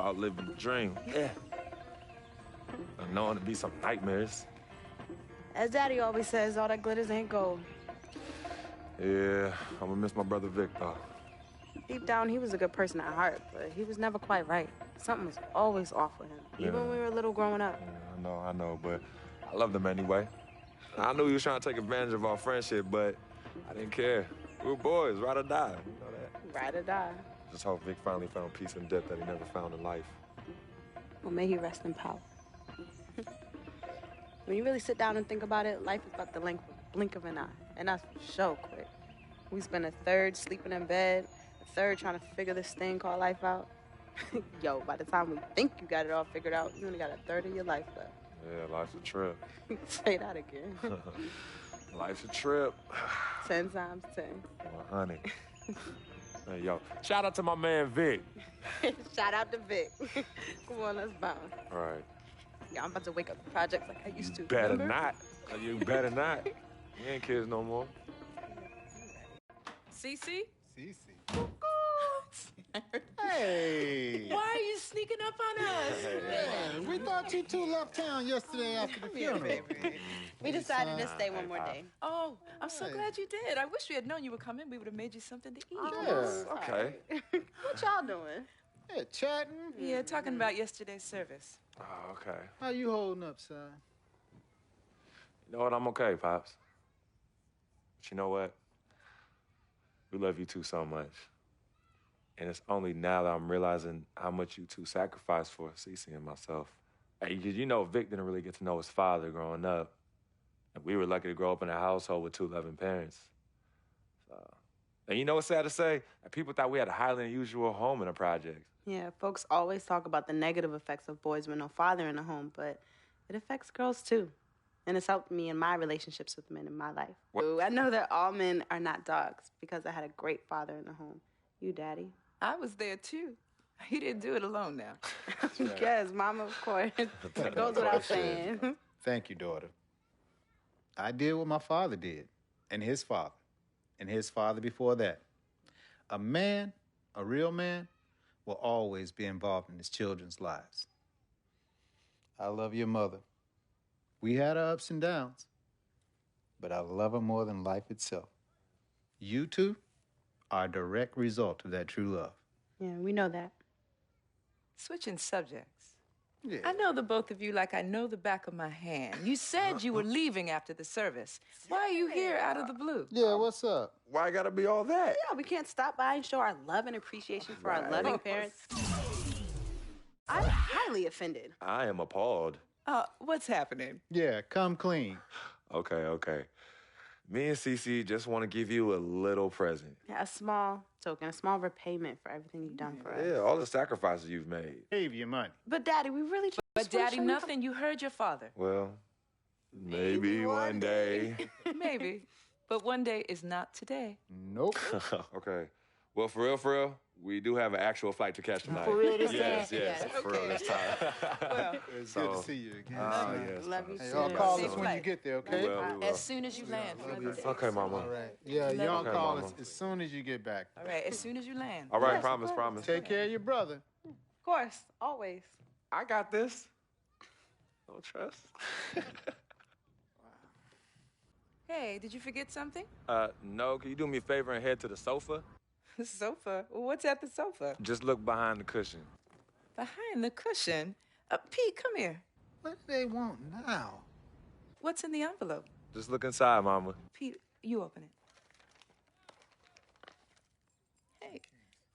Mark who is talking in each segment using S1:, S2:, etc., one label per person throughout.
S1: Out living the dream. Yeah. And knowing to be some nightmares.
S2: As Daddy always says, all that glitters ain't gold.
S1: Yeah, I'm gonna miss my brother Vic, though.
S2: Deep down, he was a good person at heart, but he was never quite right. Something was always off with him, even when we were little growing up.
S1: Yeah, I know, but I loved him anyway. I knew he was trying to take advantage of our friendship, but I didn't care. We were boys, ride or die. You know that?
S2: Ride or die.
S1: Just hope Vic finally found peace and depth that he never found in life.
S2: Well, may he rest in power. When you really sit down and think about it, life is about the blink of an eye. And that's so quick. We spend a third sleeping in bed, a third trying to figure this thing called life out. Yo, by the time we think you got it all figured out, you only got a third of your life left.
S1: Yeah, life's a trip.
S2: Say that again.
S1: Life's a trip.
S2: 10 times 10.
S1: Well, honey. Hey, yo, shout out to my man Vic.
S2: Shout out to Vic. Come on, let's bounce.
S1: All right.
S2: Yeah, I'm about to wake up the projects like I used to.
S1: Better
S2: remember?
S1: not. You better not. We ain't kids no more.
S3: Cece?
S4: Cece. Hey!
S3: Why are you sneaking up on us?
S4: Man, we thought you two left town yesterday after the funeral.
S2: We decided to stay one more day.
S3: Oh, I'm so glad you did. I wish we had known you were coming. We would have made you something to eat.
S4: Yeah.
S1: Okay.
S2: What y'all doing?
S4: Yeah, chatting.
S3: Yeah, talking about yesterday's service.
S1: Oh, okay.
S4: How you holding up, son?
S1: You know what? I'm okay, Pops. But you know what? We love you two so much. And it's only now that I'm realizing how much you two sacrificed for Cece and myself. Hey, you know, Vic didn't really get to know his father growing up. And we were lucky to grow up in a household with two loving parents. And you know what's sad to say? People thought we had a highly unusual home in the project.
S2: Yeah, folks always talk about the negative effects of boys with no father in the home, but it affects girls too. And it's helped me in my relationships with men in my life. Ooh, I know that all men are not dogs because I had a great father in the home. You, Daddy?
S3: I was there too. He didn't do it alone now.
S2: Yes, Mama, of course. It goes without saying.
S4: Thank you, daughter. I did what my father did, and his father before that. A man, a real man, will always be involved in his children's lives. I love your mother. We had our ups and downs, but I love her more than life itself. You two are a direct result of that true love.
S2: Yeah, we know that.
S3: Switching subjects.
S4: Yeah.
S3: I know the both of you like I know the back of my hand. You said you were leaving after the service. Why are you here out of the blue?
S4: Yeah, what's up?
S1: Why I gotta be all that?
S2: Yeah, we can't stop by and show our love and appreciation for our loving parents. I'm highly offended.
S1: I am appalled.
S3: What's happening?
S4: Yeah, come clean.
S1: Okay. Me and Cece just want to give you a little present.
S2: Yeah, a small token, a small repayment for everything you've done for us.
S1: Yeah, all the sacrifices you've made.
S4: Save your money.
S2: But Daddy, we really just
S3: But
S2: wanna
S3: Daddy,
S2: show you
S3: nothing. You heard your father.
S1: Well, maybe one day.
S3: Maybe. But one day is not today.
S4: Nope.
S1: Okay. Well, for real, we do have an actual flight to catch tonight.
S4: For real this
S1: Yes,
S4: time?
S1: yes, for real this time.
S3: Well,
S4: It's
S1: So-
S4: good to see you again.
S1: Yes.
S2: Love you
S4: Hey,
S2: too.
S4: y'all call
S3: Safe
S4: us when
S3: flight.
S4: you get there,
S1: We
S4: okay?
S1: will, we will.
S3: as soon as you land.
S1: Okay, Mama.
S4: All right. Yeah, y'all
S1: Okay,
S4: call
S1: Mama.
S4: us as soon as you get back.
S3: All right, as soon as you land.
S1: All right,
S2: Yes,
S1: promise,
S2: of
S1: promise.
S4: Take care of your brother.
S2: Of course, always.
S1: I got this. No trust.
S3: Hey, did you forget something?
S1: No, can you do me a favor and head to the sofa?
S3: The sofa. What's at the sofa?
S1: Just look behind the cushion.
S3: Behind the cushion. Pete, come here.
S4: What do they want now?
S3: What's in the envelope?
S1: Just look inside, Mama.
S3: Pete, you open it. Hey,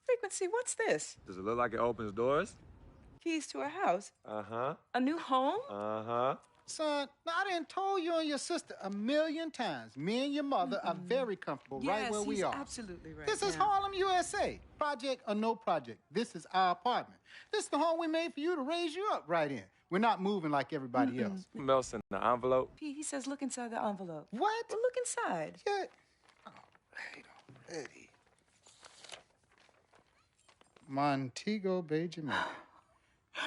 S3: Frequency, what's this?
S1: Does it look like it opens doors?
S3: Keys to a house?
S1: Uh-huh.
S3: A new home?
S1: Uh-huh.
S4: Son, now I done told you and your sister a million times. Me and your mother are very comfortable right where we
S3: he's
S4: are.
S3: absolutely right.
S4: This is
S3: Yeah.
S4: Harlem, USA. Project or no project. This is our apartment. This is the home we made for you to raise you up right in. We're not moving like everybody else.
S1: What else in the envelope?
S3: Pete, he says look inside the envelope.
S4: What?
S3: Well, look inside.
S4: Yeah. Oh, wait already. Montego Bay, Jamaica.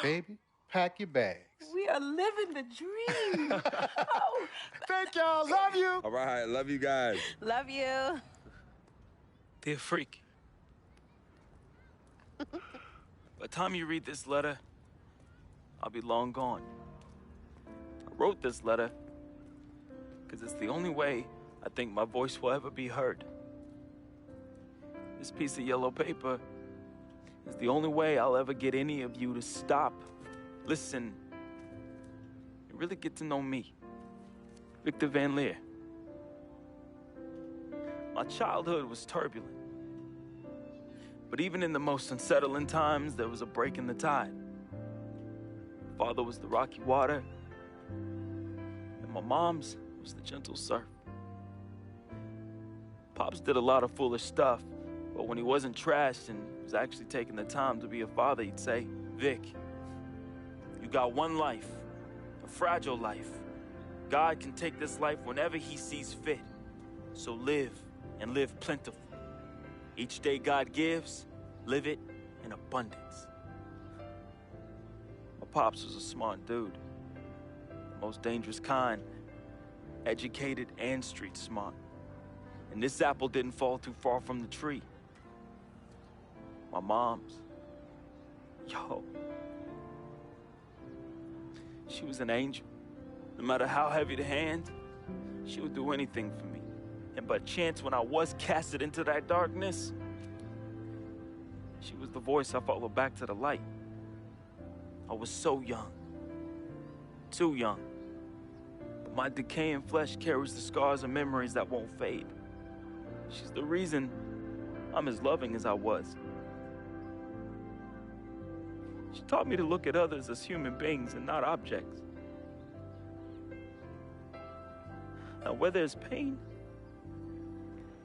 S4: Baby, pack your bags.
S3: We are living the dream. Oh,
S4: Thank y'all. Love you.
S1: All right, love you guys.
S2: Love you.
S5: They're freaky. By the time you read this letter, I'll be long gone. I wrote this letter because it's the only way I think my voice will ever be heard. This piece of yellow paper is the only way I'll ever get any of you to stop, listen, and really get to know me, Victor Van Leer. My childhood was turbulent, but even in the most unsettling times, there was a break in the tide. Father was the rocky water, and my mom's was the gentle surf. Pops did a lot of foolish stuff, but when he wasn't trashed and was actually taking the time to be a father, he'd say, Vic, you got one life, a fragile life. God can take this life whenever he sees fit. So live, and live plentiful. Each day God gives, live it in abundance. My pops was a smart dude, the most dangerous kind, educated and street smart. And this apple didn't fall too far from the tree. My mom's, yo, she was an angel. No matter how heavy the hand, she would do anything for me. And by chance, when I was casted into that darkness, she was the voice I followed back to the light. I was so young, too young. But my decaying flesh carries the scars and memories that won't fade. She's the reason I'm as loving as I was. She taught me to look at others as human beings and not objects. Now, where there's pain,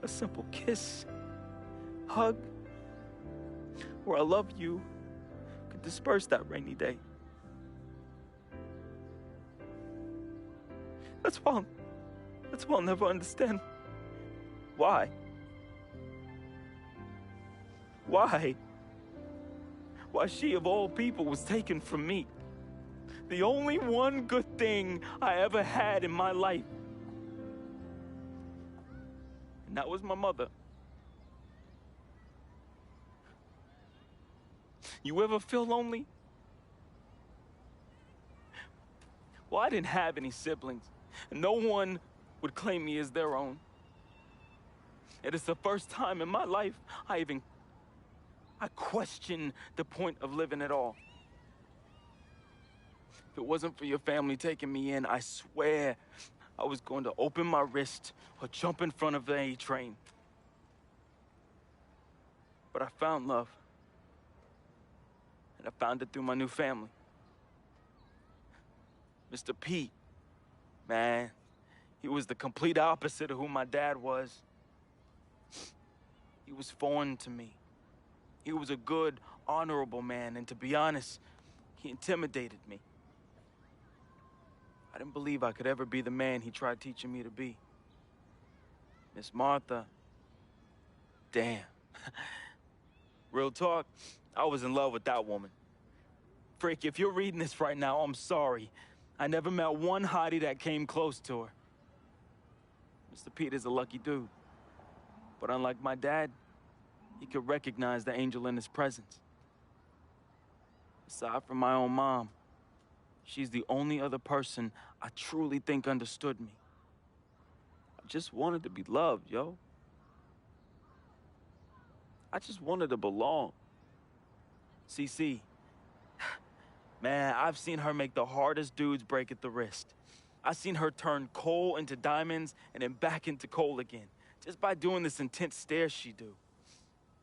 S5: a simple kiss, hug, or I love you could disperse that rainy day. That's why I'll never understand why. Why she of all people was taken from me. The only one good thing I ever had in my life. And that was my mother. You ever feel lonely? Well, I didn't have any siblings, and no one would claim me as their own. It is the first time in my life I question the point of living at all. If it wasn't for your family taking me in, I swear I was going to open my wrist or jump in front of the A train. But I found love. And I found it through my new family. Mr. Pete, man, he was the complete opposite of who my dad was. He was foreign to me. He was a good, honorable man, and to be honest, he intimidated me. I didn't believe I could ever be the man he tried teaching me to be. Miss Martha, damn. Real talk, I was in love with that woman. Frick, if you're reading this right now, I'm sorry. I never met one hottie that came close to her. Mr. Pete is a lucky dude. But unlike my dad, he could recognize the angel in his presence. Aside from my own mom, she's the only other person I truly think understood me. I just wanted to be loved, yo. I just wanted to belong. CC, man, I've seen her make the hardest dudes break at the wrist. I've seen her turn coal into diamonds and then back into coal again, just by doing this intense stare she do.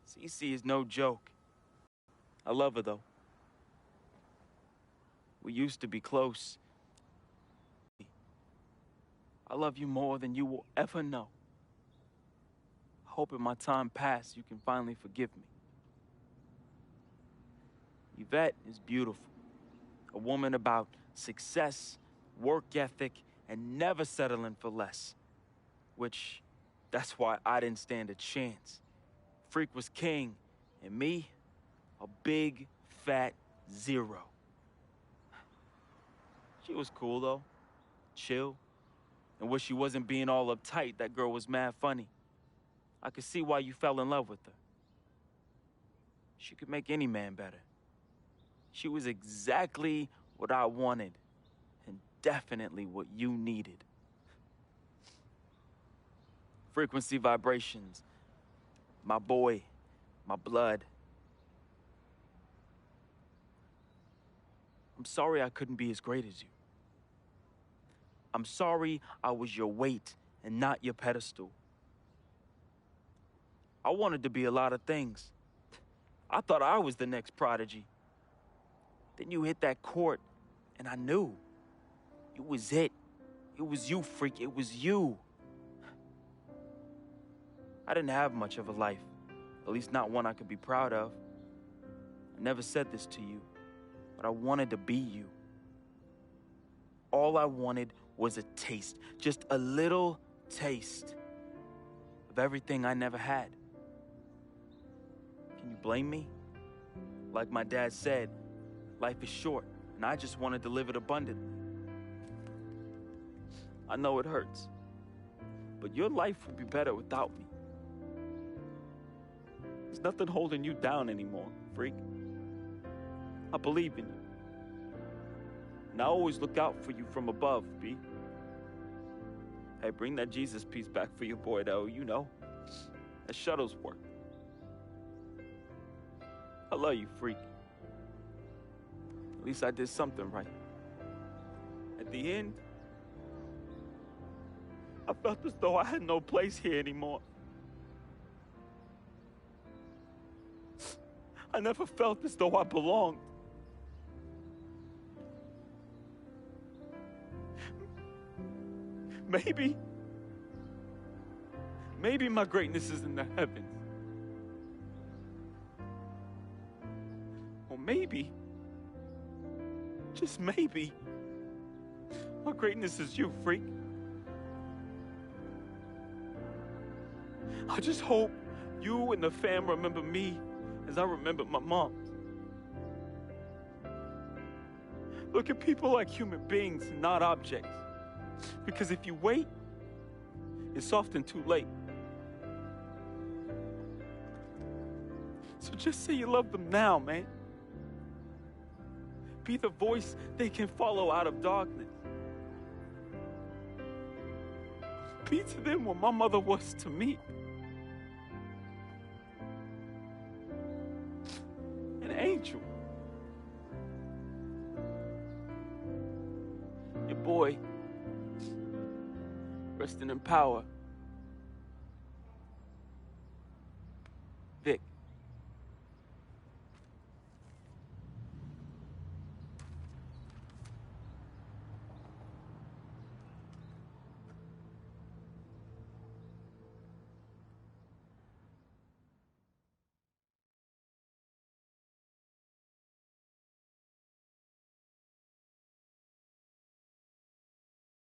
S5: CC is no joke. I love her, though. We used to be close. I love you more than you will ever know. I hope in my time past you can finally forgive me. Yvette is beautiful. A woman about success, work ethic, and never settling for less. That's why I didn't stand a chance. Freak was king, and me, a big, fat zero. She was cool, though. Chill. And when she wasn't being all uptight, that girl was mad funny. I could see why you fell in love with her. She could make any man better. She was exactly what I wanted, and definitely what you needed. Frequency Vibrations, my boy, my blood. I'm sorry I couldn't be as great as you. I'm sorry I was your weight and not your pedestal. I wanted to be a lot of things. I thought I was the next prodigy. Then you hit that court, and I knew. It was it. It was you, freak. It was you. I didn't have much of a life, at least not one I could be proud of. I never said this to you, but I wanted to be you. All I wanted was a taste, just a little taste of everything I never had. Can you blame me? Like my dad said, life is short, and I just wanted to live it abundantly. I know it hurts, but your life would be better without me. There's nothing holding you down anymore, freak. I believe in you. And I always look out for you from above, B. Hey, bring that Jesus piece back for your boy, though, you know. That Shuttlesworth. I love you, freak. At least I did something right. At the end, I felt as though I had no place here anymore. I never felt as though I belonged. Maybe my greatness is in the heavens. Or maybe, just maybe, my greatness is you, freak. I just hope you and the fam remember me as I remembered my mom. Look at people like human beings, not objects. Because if you wait, it's often too late. So just say you love them now, man. Be the voice they can follow out of darkness. Be to them what my mother was to me. An angel. Your boy, resting in power, Vic.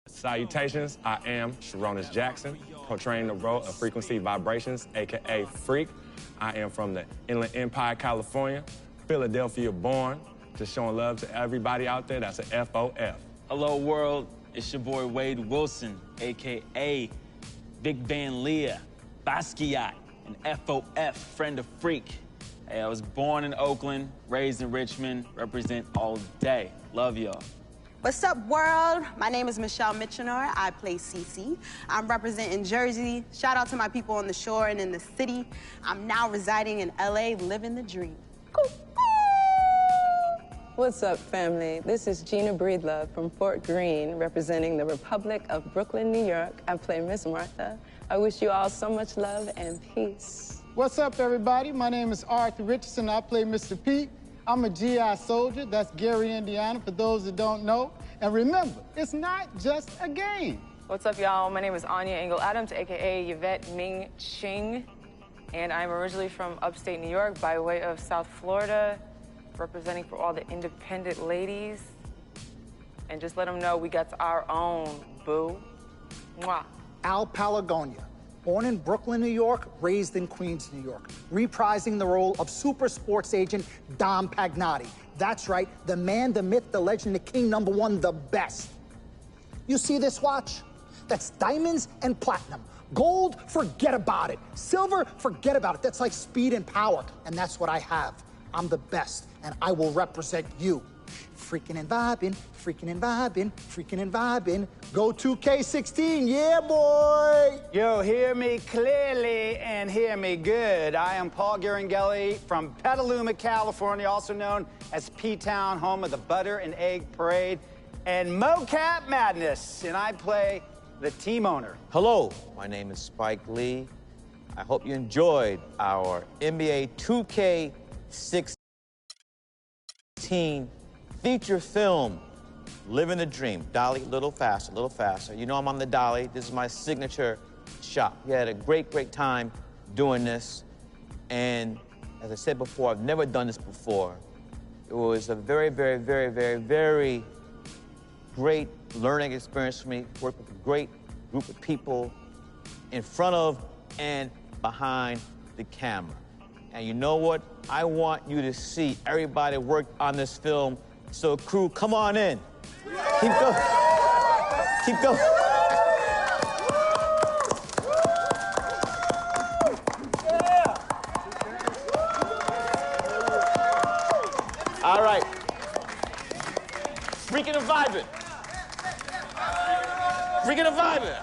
S1: Salutations, I am Sharonis Jackson, portraying the role of Frequency Vibrations, aka Freak. I am from the Inland Empire, California, Philadelphia born, just showing love to everybody out there that's an FOF.
S5: Hello world, it's your boy Wade Wilson, aka Big Van Leah, Basquiat, and FOF, friend of Freak. Hey, I was born in Oakland, raised in Richmond, represent all day. Love y'all.
S2: What's up, world? My name is Michelle Mitchenor. I play Cece. I'm representing Jersey. Shout out to my people on the shore and in the city. I'm now residing in LA, living the dream.
S6: What's up, family? This is Gina Breedlove from Fort Greene, representing the Republic of Brooklyn, New York. I play Miss Martha. I wish you all so much love and peace.
S7: What's up, everybody? My name is Arthur Richardson. I play Mr. Pete. I'm a GI soldier. That's Gary, Indiana, for those that don't know. And remember, it's not just a game.
S8: What's up, y'all? My name is Anya Engel Adams, a.k.a. Yvette Ming Ching. And I'm originally from upstate New York by way of South Florida, representing for all the independent ladies. And just let them know we got our own, boo. Mwah.
S9: Al Palagonia, born in Brooklyn, New York, raised in Queens, New York, reprising the role of super sports agent Dom Pagnotti. That's right, the man, the myth, the legend, the king, #1, the best. You see this watch? That's diamonds and platinum. Gold, forget about it. Silver, forget about it. That's like speed and power, and that's what I have. I'm the best, and I will represent you. Freaking and vibing, freaking and vibing, freaking and vibing. Go 2K16, yeah, boy!
S10: Yo, hear me clearly and hear me good. I am Paul Garanghelli from Petaluma, California, also known as P-Town, home of the Butter and Egg Parade and Mocap Madness, and I play the team owner.
S11: Hello, my name is Spike Lee. I hope you enjoyed our NBA 2K16 feature film, Living the Dream. Dolly, a little faster, a little faster. You know I'm on the dolly. This is my signature shot. We had a great, great time doing this. And as I said before, I've never done this before. It was a very, very, very, very, very great learning experience for me. Worked with a great group of people in front of and behind the camera. And you know what? I want you to see everybody work on this film. So crew, come on in. Keep going. Keep going. All right. Freaking and vibing. Freaking and vibing.